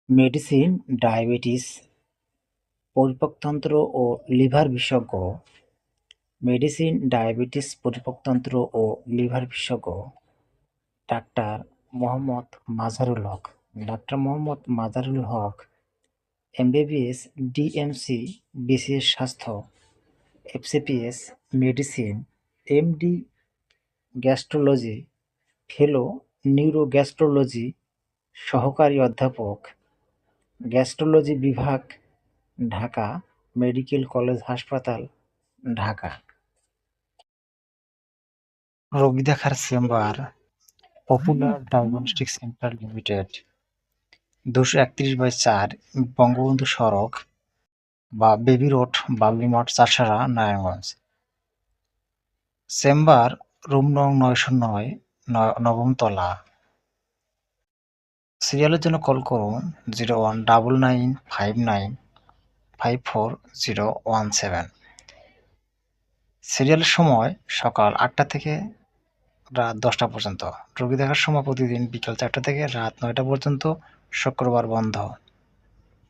Medicine, diabetes, পরিপাকতন্ত্র ও liver বিশেষজ্ঞ। Medicine, diabetes, পরিপাকতন্ত্র ও liver বিশেষজ্ঞ doctor Mohammad Mazharul হক। Doctor Mohammad Mazharul হক MBBS, DMC, BCS স্বাস্থ্য, FCPS medicine, MD gastrology, ফেলো নিউরোগ্যাস্ট্রোলজি, সহকারী অধ্যাপক, গ্যাস্ট্রোলজি বিভাগ, ঢাকা মেডিকেল কলেজ হাসপাতাল, ঢাকা। রোগী দেখার chamber popular diagnostic centre limited, 231/4 Bangabandhu সড়ক বা baby road, Bablimath, Chashara, Narayanganj. Chamber room নং 909, নবম তলা। সিরিয়ালের জন্য কল করুন 0199595417। সিরিয়ালের সময় সকাল 8টা থেকে রাত 10টা পর্যন্ত। রোগী দেখার সময় প্রতিদিন বিকাল 4টা থেকে রাত 9টা পর্যন্ত, শুক্রবার বন্ধ।